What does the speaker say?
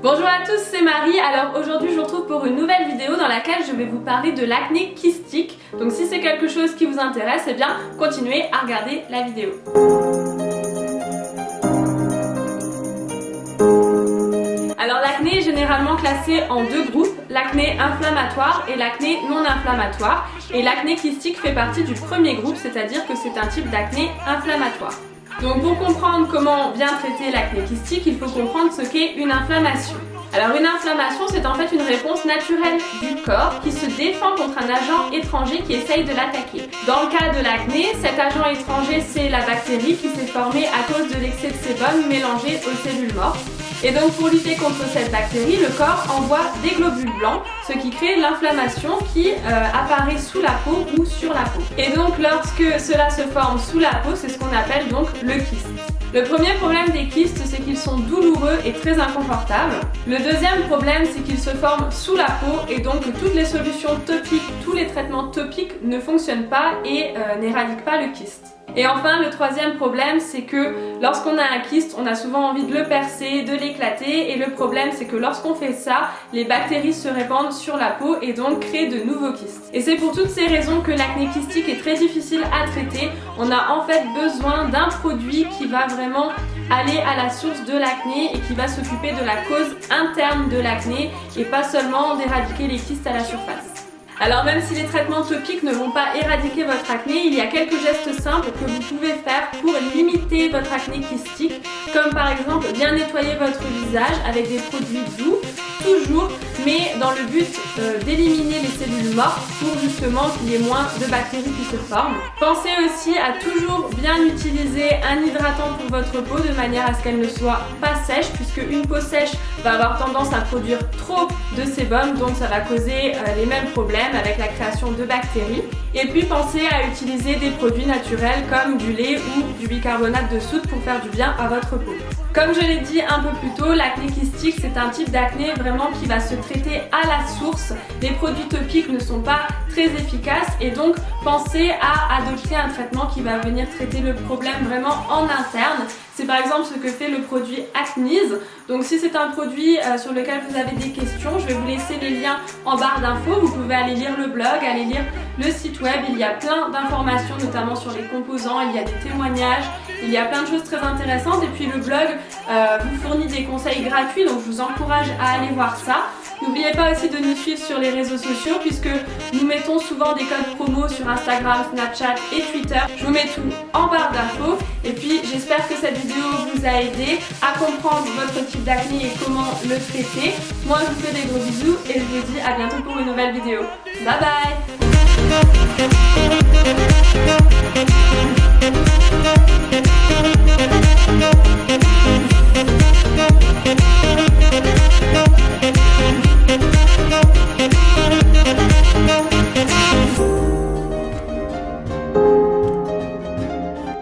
Bonjour à tous, c'est Marie. Alors aujourd'hui je vous retrouve pour une nouvelle vidéo dans laquelle je vais vous parler de l'acné kystique. Donc si c'est quelque chose qui vous intéresse, eh bien continuez à regarder la vidéo. Alors l'acné est généralement classé en deux groupes, l'acné inflammatoire et l'acné non inflammatoire. Et l'acné kystique fait partie du premier groupe, c'est-à-dire que c'est un type d'acné inflammatoire. Donc pour comprendre comment bien traiter l'acné kystique, il faut comprendre ce qu'est une inflammation. Alors une inflammation, c'est en fait une réponse naturelle du corps qui se défend contre un agent étranger qui essaye de l'attaquer. Dans le cas de l'acné, cet agent étranger, c'est la bactérie qui s'est formée à cause de l'excès de sébum mélangé aux cellules mortes. Et donc pour lutter contre cette bactérie, le corps envoie des globules blancs, ce qui crée l'inflammation qui apparaît sous la peau ou sur la peau. Et donc lorsque cela se forme sous la peau, c'est ce qu'on appelle donc le kyste. Le premier problème des kystes, c'est qu'ils sont douloureux et très inconfortables. Le deuxième problème, c'est qu'ils se forment sous la peau et donc que toutes les solutions topiques, tous les traitements topiques ne fonctionnent pas et n'éradiquent pas le kyste. Et enfin, le troisième problème, c'est que lorsqu'on a un kyste, on a souvent envie de le percer, de l'éclater, et le problème, c'est que lorsqu'on fait ça, les bactéries se répandent sur la peau et donc créent de nouveaux kystes. Et c'est pour toutes ces raisons que l'acné kystique est très difficile à traiter. On a en fait besoin d'un produit qui va vraiment aller à la source de l'acné et qui va s'occuper de la cause interne de l'acné et pas seulement d'éradiquer les kystes à la surface. Alors même si les traitements topiques ne vont pas éradiquer votre acné, il y a quelques gestes simples que vous pouvez faire pour limiter votre acné kystique, comme par exemple bien nettoyer votre visage avec des produits doux, toujours, mais dans le but d'éliminer les cellules mortes pour justement qu'il y ait moins de bactéries qui se forment. Pensez aussi à toujours bien utiliser un hydratant pour votre peau de manière à ce qu'elle ne soit pas sèche, puisque une peau sèche va avoir tendance à produire trop de sébum, donc ça va causer les mêmes problèmes avec la création de bactéries. Et puis pensez à utiliser des produits naturels comme du lait ou du bicarbonate de soude pour faire du bien à votre peau. Comme je l'ai dit un peu plus tôt, l'acné kystique c'est un type d'acné vraiment qui va se traiter à la source. Les produits topiques ne sont pas très efficaces et donc pensez à adopter un traitement qui va venir traiter le problème vraiment en interne. C'est par exemple ce que fait le produit Acnease. Donc si c'est un produit sur lequel vous avez des questions, je vais vous laisser les liens en barre d'infos. Vous pouvez aller lire le blog, aller lire le site web. Il y a plein d'informations, notamment sur les composants, il y a des témoignages, il y a plein de choses très intéressantes. Et puis le blog vous fournit des conseils gratuits, donc je vous encourage à aller voir ça. N'oubliez pas aussi de nous suivre sur les réseaux sociaux puisque nous mettons souvent des codes promo sur Instagram, Snapchat et Twitter. Je vous mets tout en barre d'infos et puis j'espère que cette vidéo vous a aidé à comprendre votre type d'acné et comment le traiter. Moi je vous fais des gros bisous et je vous dis à bientôt pour une nouvelle vidéo. Bye bye.